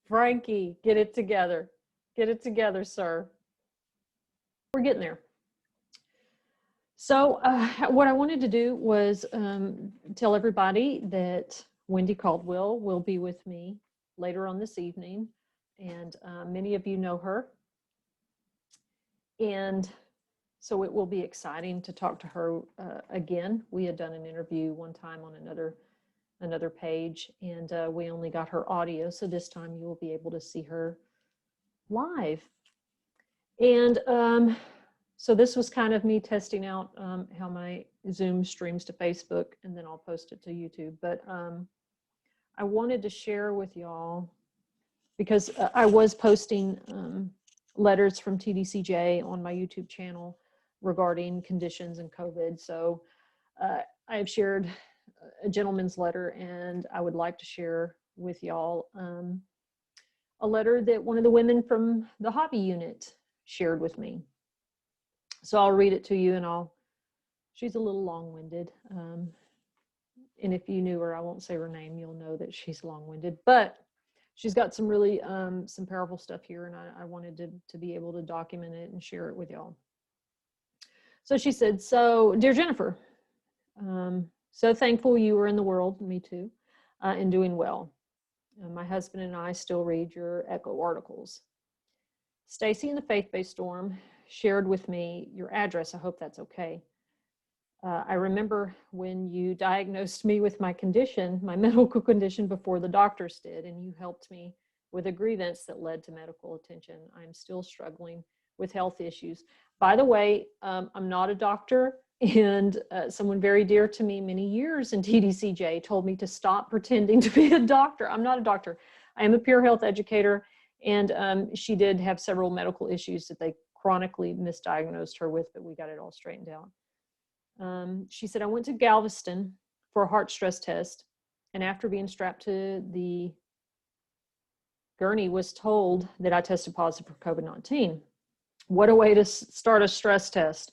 Frankie, get it together. Get it together, sir. We're getting there. So what I wanted to do was tell everybody that Wendy Caldwell will be with me later on this evening. And many of you know her. And so it will be exciting to talk to her again. We had done an interview one time on another page, and we only got her audio. So this time you will be able to see her live. And so this was kind of me testing out how my Zoom streams to Facebook, and then I'll post it to YouTube. But I wanted to share with y'all, because I was posting letters from TDCJ on my YouTube channel regarding conditions and COVID. So I have shared a gentleman's letter, and I would like to share with y'all a letter that one of the women from the hobby unit shared with me. So I'll read it to you, and she's a little long-winded. And if you knew her, I won't say her name, you'll know that she's long-winded, but she's got some really, some powerful stuff here, and I wanted to be able to document it and share it with y'all. So she said, so, dear Jennifer, so thankful you are in the world, me too, and doing well. My husband and I still read your Echo articles. Stacy in the Faith-Based Storm shared with me your address. I hope that's okay. I remember when you diagnosed me with my condition, my medical condition, before the doctors did, and you helped me with a grievance that led to medical attention. I'm still struggling with health issues. By the way, I'm not a doctor, and someone very dear to me many years in TDCJ told me to stop pretending to be a doctor. I'm not a doctor. I am a peer health educator, and she did have several medical issues that they chronically misdiagnosed her with, but we got it all straightened out. She said, I went to Galveston for a heart stress test, and after being strapped to the gurney, was told that I tested positive for COVID-19. What a way to start a stress test.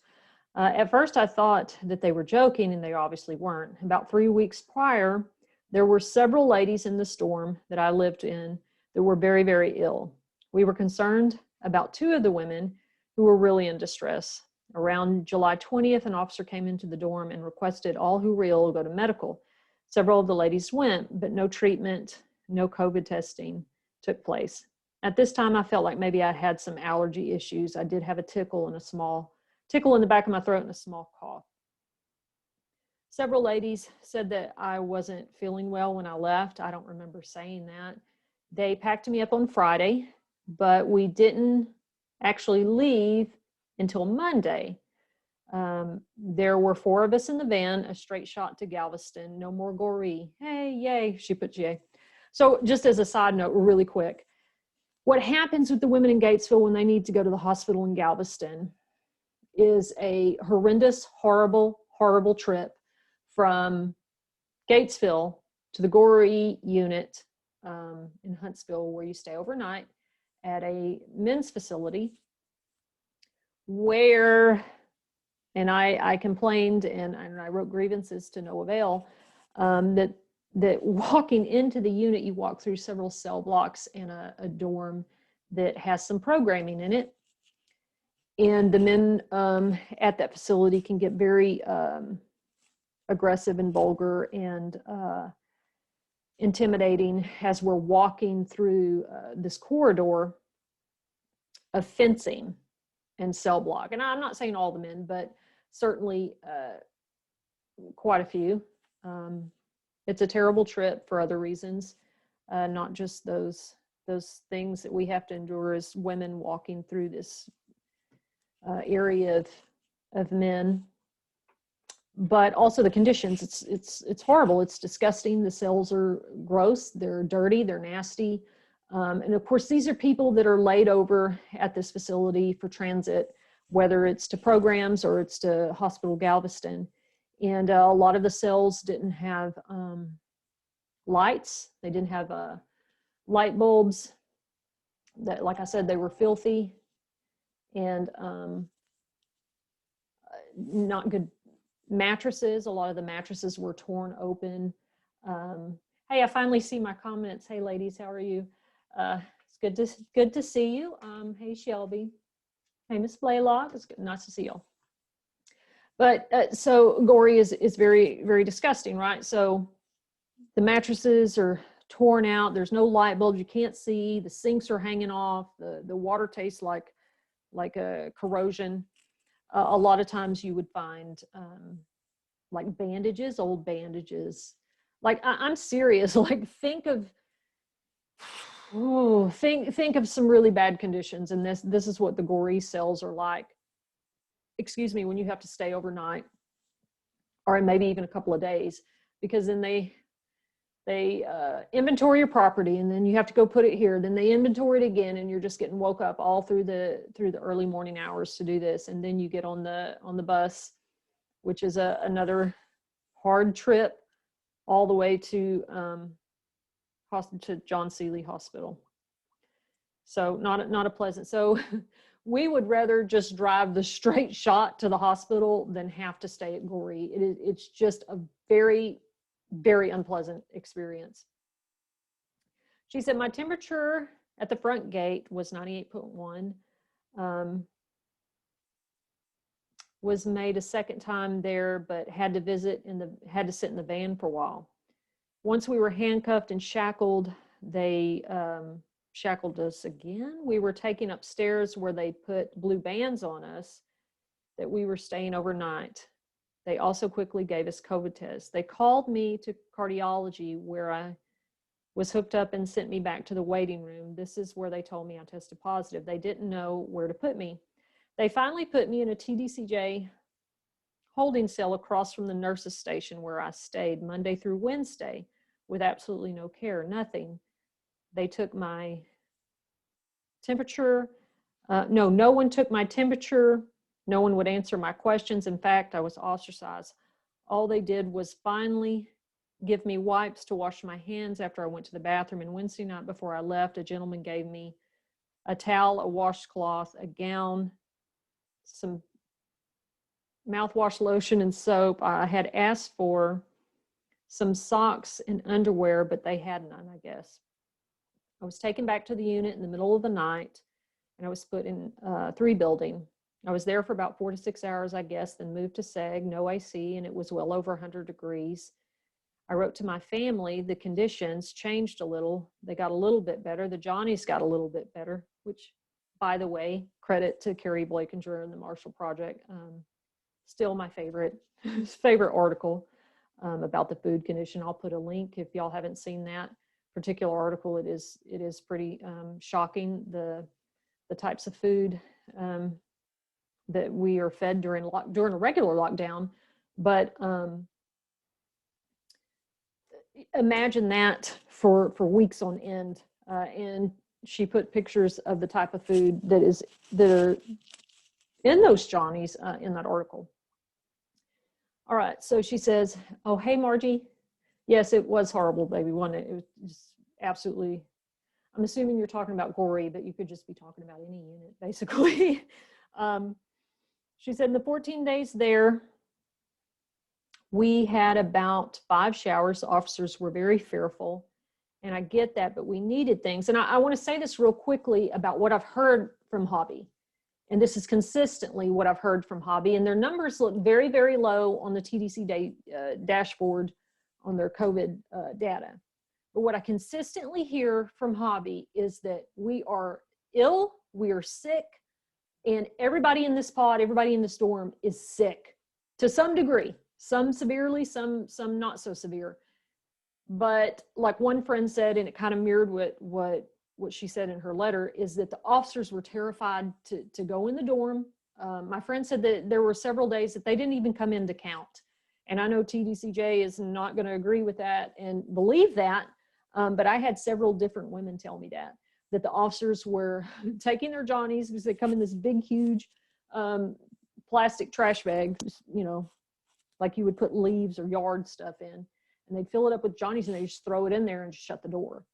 At first, I thought that they were joking, and they obviously weren't. About 3 weeks prior, there were several ladies in the storm that I lived in that were very, very ill. We were concerned about 2 of the women who were really in distress. Around July 20th, an officer came into the dorm and requested all who were ill go to medical. Several of the ladies went, but no treatment, no COVID testing took place. At this time, I felt like maybe I had some allergy issues. I did have a tickle in the back of my throat and a small cough. Several ladies said that I wasn't feeling well when I left. I don't remember saying that. They packed me up on Friday, but we didn't actually leave until Monday. There were 4 of us in the van, a straight shot to Galveston, no more Goree. Hey, yay, she put yay. So just as a side note, really quick, what happens with the women in Gatesville when they need to go to the hospital in Galveston is a horrendous, horrible, horrible trip from Gatesville to the Goree unit in Huntsville, where you stay overnight at a men's facility where, and I complained and I wrote grievances to no avail, that walking into the unit, you walk through several cell blocks and a dorm that has some programming in it. And the men at that facility can get very aggressive and vulgar and intimidating as we're walking through this corridor of fencing and cell block. And I'm not saying all the men, but certainly quite a few. It's a terrible trip for other reasons, not just those things that we have to endure as women walking through this area of men, but also the conditions. It's horrible. It's disgusting. The cells are gross. They're dirty. They're nasty. And of course, these are people that are laid over at this facility for transit, whether it's to programs or it's to Hospital Galveston. And a lot of the cells didn't have lights. They didn't have light bulbs. That, like I said, they were filthy and not good mattresses. A lot of the mattresses were torn open. Hey, I finally see my comments. Hey, ladies, how are you? It's good to see you. Hey, Shelby. Hey, Miss Blaylock. It's nice to see y'all. But so gory is very, very disgusting, right? So the mattresses are torn out. There's no light bulbs. You can't see. The sinks are hanging off. The water tastes like a corrosion. A lot of times you would find like bandages, old bandages. Like I'm serious. Like think of some really bad conditions, and this is what the gory cells are like. Excuse me, when you have to stay overnight, or maybe even a couple of days, because then they inventory your property, and then you have to go put it here. Then they inventory it again, and you're just getting woke up all through the early morning hours to do this, and then you get on the bus, which is another hard trip all the way to John Seeley Hospital. So not a pleasant. So we would rather just drive the straight shot to the hospital than have to stay at Goree. It's just a very, very unpleasant experience. She said, my temperature at the front gate was 98.1. Was made a second time there, but had to sit in the van for a while. Once we were handcuffed and shackled, they shackled us again. We were taken upstairs where they put blue bands on us that we were staying overnight. They also quickly gave us COVID tests. They called me to cardiology where I was hooked up and sent me back to the waiting room. This is where they told me I tested positive. They didn't know where to put me. They finally put me in a TDCJ holding cell across from the nurses' station where I stayed Monday through Wednesday with absolutely no care, nothing. They took my temperature. No one took my temperature. No one would answer my questions. In fact, I was ostracized. All they did was finally give me wipes to wash my hands after I went to the bathroom. And Wednesday night before I left, a gentleman gave me a towel, a washcloth, a gown, some mouthwash lotion and soap. I had asked for some socks and underwear, but they had none, I guess. I was taken back to the unit in the middle of the night, and I was put in 3 building. I was there for about 4 to 6 hours, I guess, then moved to SEG, no AC, and it was well over 100 degrees. I wrote to my family. The conditions changed a little. They got a little bit better. The Johnnies got a little bit better, which, by the way, credit to Carrie Blakinger and the Marshall Project. Still my favorite article about the food condition. I'll put a link if y'all haven't seen that particular article. It is pretty shocking, the types of food that we are fed during a regular lockdown. But imagine that for weeks on end. And she put pictures of the type of food that are in those Johnnies in that article. All right, so she says, oh, hey, Margie. Yes, it was horrible, baby, wasn't it? It was just absolutely, I'm assuming you're talking about Goree, but you could just be talking about any unit, basically. She said in the 14 days there, we had about 5 showers. The officers were very fearful, and I get that, but we needed things. And I want to say this real quickly about what I've heard from Hobby. And this is consistently what I've heard from Hobby. And their numbers look very, very low on the TDC dashboard on their COVID data. But what I consistently hear from Hobby is that we are ill, we are sick, and everybody in this pod, everybody in this dorm is sick to some degree. Some severely, some not so severe. But like one friend said, and it kind of mirrored what she said in her letter, is that the officers were terrified to go in the dorm. My friend said that there were several days that they didn't even come in to count. And I know TDCJ is not going to agree with that and believe that, but I had several different women tell me that the officers were taking their Johnnies, because they come in this big, huge plastic trash bag, you know, like you would put leaves or yard stuff in, and they'd fill it up with Johnnies and they just throw it in there and just shut the door.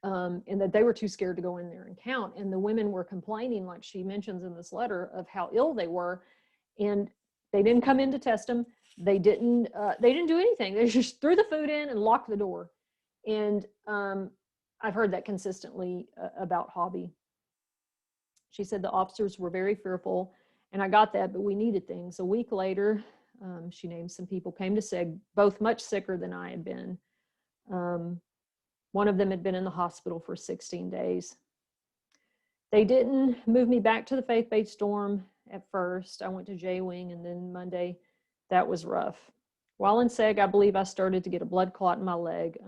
And that they were too scared to go in there and count. And the women were complaining, like she mentions in this letter, of how ill they were, and they didn't come in to test them. They didn't do anything. They just threw the food in and locked the door. And I've heard that consistently about Hobby. She said the officers were very fearful, and I got that, but we needed things. A week later, she named some people, came to SIG, both much sicker than I had been. One of them had been in the hospital for 16 days. They didn't move me back to the faith-based dorm at first. I went to J-Wing, and then Monday, that was rough. While in SEG, I believe I started to get a blood clot in my leg,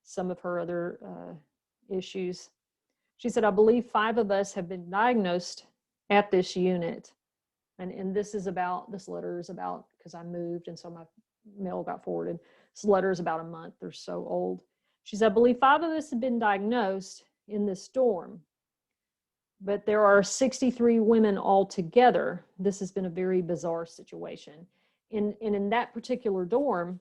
some of her other issues. She said, I believe 5 of us have been diagnosed at this unit. And this letter is about, because I moved and so my mail got forwarded. This letter is about a month or so old. She said, I believe 5 of us have been diagnosed in this dorm, but there are 63 women altogether. This has been a very bizarre situation. And in that particular dorm,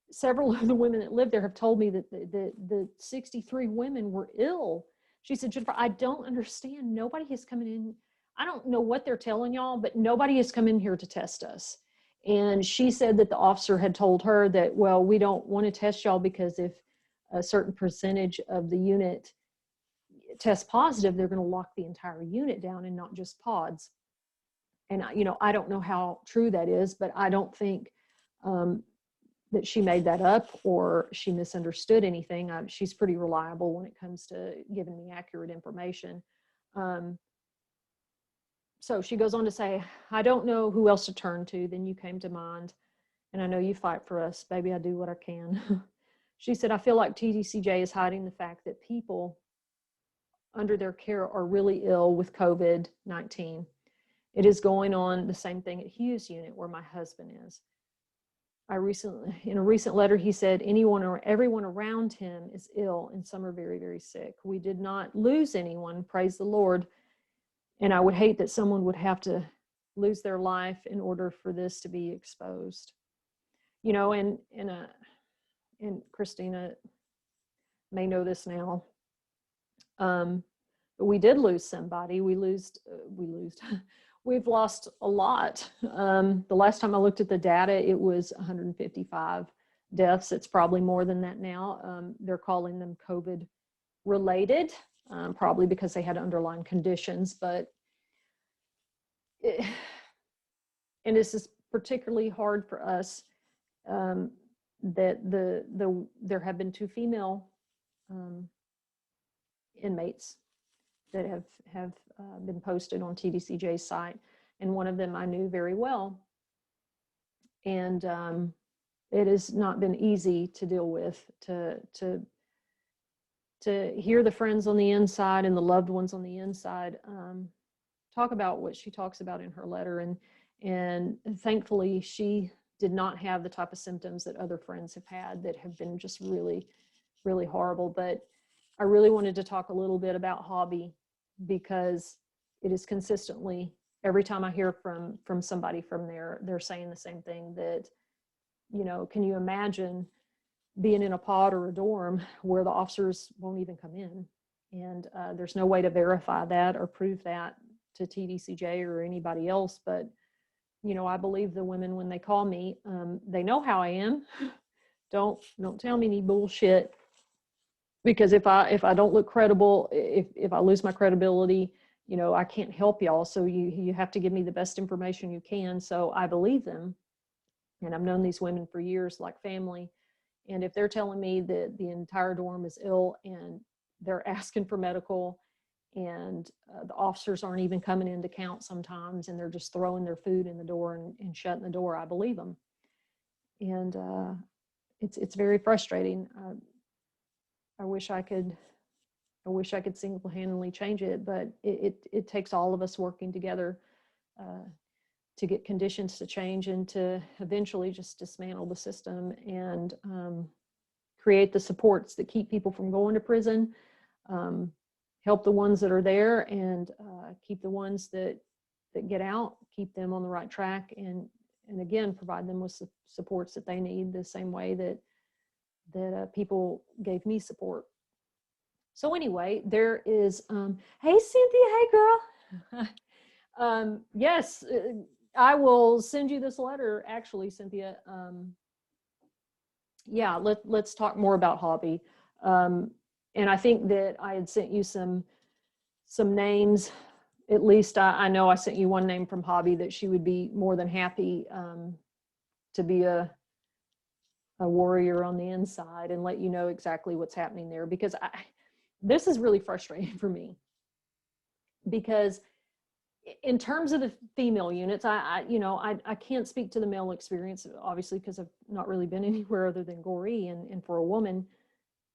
several of the women that live there have told me that the 63 women were ill. She said, Jennifer, I don't understand. Nobody has come in. I don't know what they're telling y'all, but nobody has come in here to test us. And she said that the officer had told her that, well, we don't want to test y'all because if a certain percentage of the unit test positive, they're going to lock the entire unit down and not just pods. And, I don't know how true that is, but I don't think that she made that up or she misunderstood anything. She's pretty reliable when it comes to giving me accurate information. So she goes on to say, I don't know who else to turn to. Then you came to mind. And I know you fight for us. Baby, I do what I can. She said, I feel like TDCJ is hiding the fact that people under their care are really ill with COVID-19. It is going on the same thing at Hughes unit where my husband is. In a recent letter, he said, anyone or everyone around him is ill and some are very, very sick. We did not lose anyone, praise the Lord. And I would hate that someone would have to lose their life in order for this to be exposed. And Christina may know this now. But we did lose somebody. We've lost a lot. The last time I looked at the data, it was 155 deaths. It's probably more than that now. They're calling them COVID related, probably because they had underlying conditions, and this is particularly hard for us, that there have been 2 female inmates that have been posted on TDCJ's site, and one of them I knew very well, and it has not been easy to deal with, to hear the friends on the inside and the loved ones on the inside talk about what she talks about in her letter, and thankfully she did not have the type of symptoms that other friends have had that have been just really, really horrible. But I really wanted to talk a little bit about Hobby, because it is consistently, every time I hear from somebody from there, they're saying the same thing, that, can you imagine being in a pod or a dorm where the officers won't even come in? And there's no way to verify that or prove that to TDCJ or anybody else. But, I believe the women when they call me, they know how I am. Don't tell me any bullshit. Because if I don't look credible, if I lose my credibility, I can't help y'all. So you have to give me the best information you can. So I believe them. And I've known these women for years, like family. And if they're telling me that the entire dorm is ill and they're asking for medical, and the officers aren't even coming in to count sometimes, and they're just throwing their food in the door and shutting the door, I believe them. And it's very frustrating. I wish I could single-handedly change it, but it takes all of us working together to get conditions to change and to eventually just dismantle the system and create the supports that keep people from going to prison, help the ones that are there, and keep the ones that get out, keep them on the right track, and again, provide them with supports that they need the same way that people gave me support. So anyway, there is, hey Cynthia, hey girl. Yes, I will send you this letter, actually, Cynthia. Yeah, let's talk more about Hobby. And I think that I had sent you some names. At least I know I sent you one name from Hobby that she would be more than happy to be a warrior on the inside and let you know exactly what's happening there, because this is really frustrating for me, because in terms of the female units, I can't speak to the male experience, obviously, because I've not really been anywhere other than Goree, and for a woman,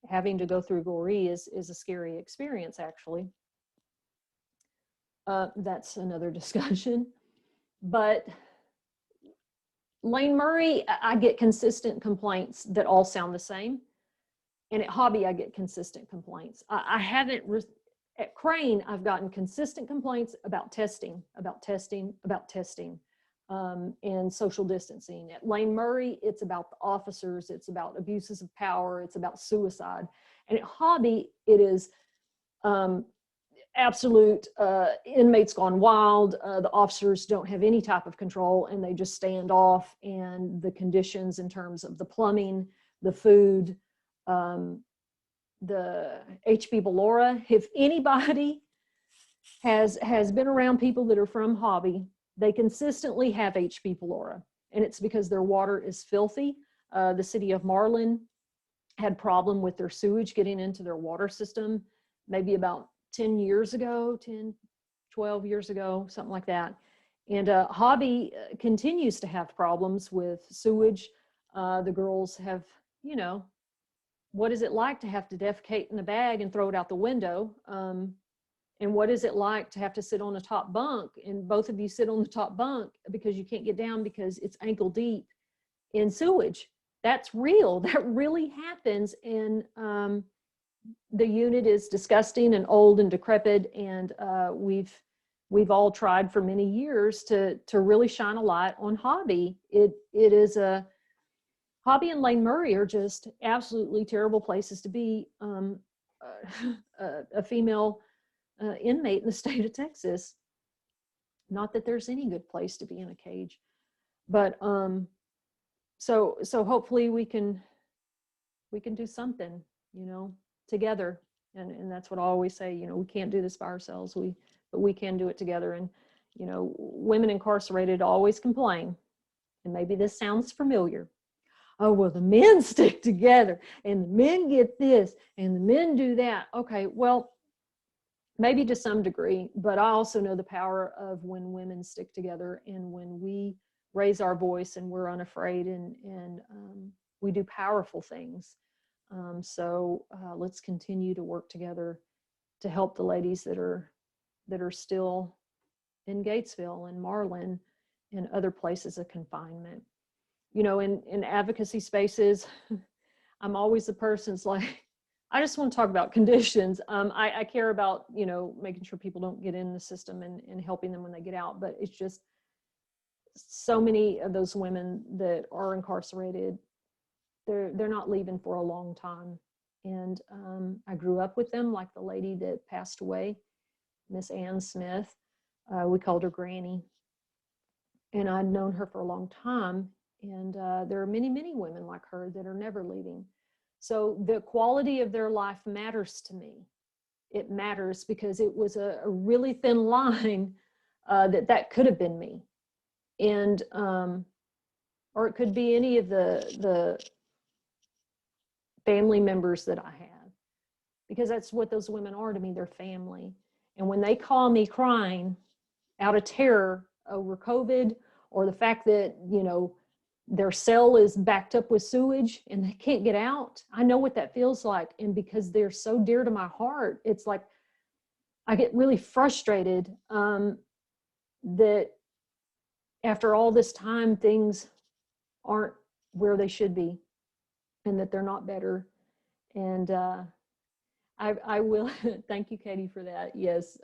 having to go through Goree is a scary experience, actually. That's another discussion. But Lane Murray, I get consistent complaints that all sound the same. And at Hobby, I get consistent complaints. I haven't, at Crane, I've gotten consistent complaints about testing, and social distancing. At Lane Murray, it's about the officers, it's about abuses of power, it's about suicide. And at Hobby, it is absolute inmates gone wild. The officers don't have any type of control, and they just stand off. And the conditions in terms of the plumbing, the food, the HB Ballora. If anybody has been around people that are from Hobby, they consistently have HB Ballora, and it's because their water is filthy. The city of Marlin had problem with their sewage getting into their water system, maybe about 10 years ago, 10, 12 years ago, something like that. And Hobby continues to have problems with sewage. The girls have, what is it like to have to defecate in a bag and throw it out the window? And what is it like to have to sit on a top bunk, and both of you sit on the top bunk because you can't get down because it's ankle deep in sewage? That's real. That really happens. And the unit is disgusting and old and decrepit. And we've all tried for many years to really shine a light on Hobby. It is Hobby and Lane Murray are just absolutely terrible places to be a female inmate in the state of Texas. Not that there's any good place to be in a cage, but so hopefully we can do something, together. And that's what I always say, we can't do this by ourselves, but we can do it together. And women incarcerated always complain, and maybe this sounds familiar. Oh, well, the men stick together, and the men get this, and the men do that. Okay, well, maybe to some degree, but I also know the power of when women stick together, and when we raise our voice and we're unafraid, and we do powerful things. So let's continue to work together to help the ladies that are still in Gatesville and Marlin and other places of confinement. In advocacy spaces, I'm always the person's like, I just want to talk about conditions. I care about, making sure people don't get in the system and helping them when they get out. But it's just so many of those women that are incarcerated, they're not leaving for a long time. And I grew up with them, like the lady that passed away, Miss Ann Smith. We called her Granny. And I'd known her for a long time. And there are many, many women like her that are never leaving. So the quality of their life matters to me. It matters because it was a really thin line that could have been me. And, or it could be any of the family members that I have, because that's what those women are to me. They're family. And when they call me crying out of terror over COVID, or the fact that, their cell is backed up with sewage and they can't get out, I know what that feels like. And because they're so dear to my heart, it's like I get really frustrated that after all this time, things aren't where they should be, and that they're not better. And I will thank you, Katie, for that. Yes,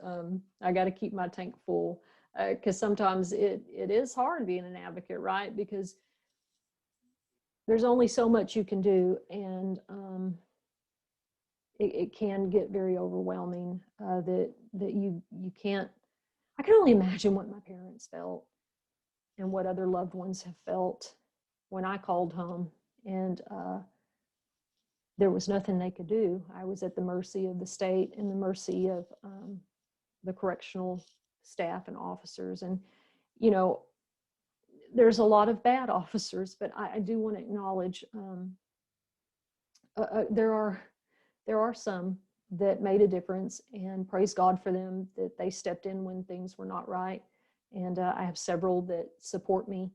I got to keep my tank full, because sometimes it is hard being an advocate, right? Because there's only so much you can do, and it can get very overwhelming. That you can't. I can only imagine what my parents felt and what other loved ones have felt when I called home, and there was nothing they could do. I was at the mercy of the state and the mercy of the correctional staff and officers. And, you know, there's a lot of bad officers, but I do want to acknowledge there are some that made a difference, and praise God for them that they stepped in when things were not right. And I have several that support me,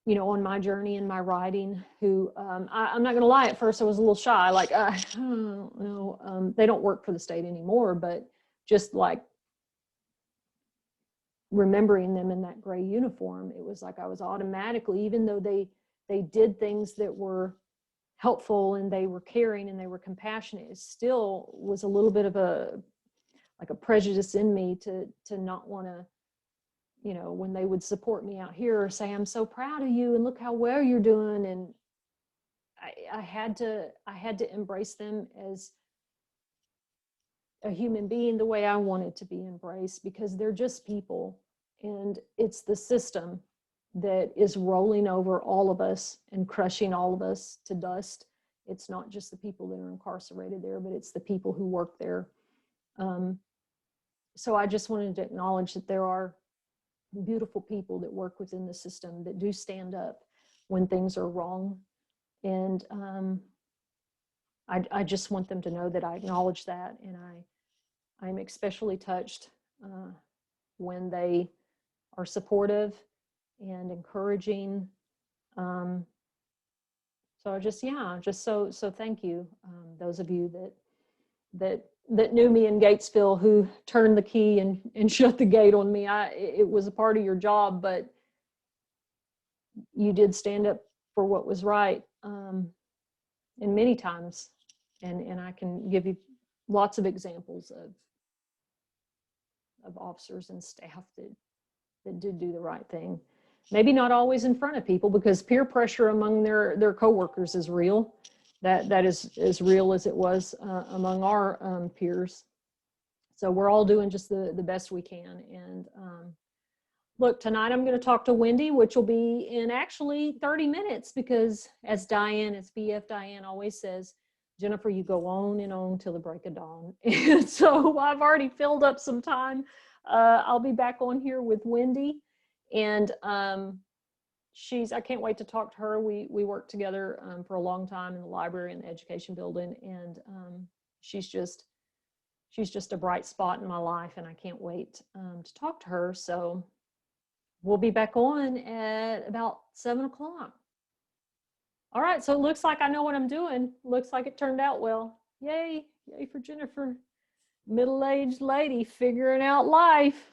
you know, on my journey and my writing, who I'm not going to lie, at first I was a little shy, like, I don't know, they don't work for the state anymore, but just like remembering them in that gray uniform, it was like I was automatically, even though they did things that were helpful and they were caring and they were compassionate, it still was a little bit of a prejudice in me to not want to, you know, when they would support me out here or say, I'm so proud of you and look how well you're doing. And I had to embrace them as a human being the way I wanted to be embraced, because they're just people, and it's the system that is rolling over all of us and crushing all of us to dust. It's not just the people that are incarcerated there, but it's the people who work there. So I just wanted to acknowledge that there are beautiful people that work within the system that do stand up when things are wrong. And I just want them to know that I acknowledge that, and I'm especially touched when they are supportive and encouraging. So thank you, those of you that knew me in Gatesville, who turned the key and shut the gate on me. It was a part of your job, but you did stand up for what was right, and many times. And I can give you lots of examples of officers and staff that did do the right thing. Maybe not always in front of people, because peer pressure among their coworkers is real. That is as real as it was among our peers. So we're all doing just the best we can. And look, tonight I'm going to talk to Wendy, which will be in actually 30 minutes, because as BF Diane always says, Jennifer, you go on and on till the break of dawn. And so I've already filled up some time. I'll be back on here with Wendy, and I can't wait to talk to her. We worked together for a long time in the library and the education building, and she's just a bright spot in my life, and I can't wait to talk to her. So we'll be back on at about 7 o'clock. All right, so it looks like I know what I'm doing. Looks like it turned out well. Yay, yay for Jennifer. Middle-aged lady figuring out life.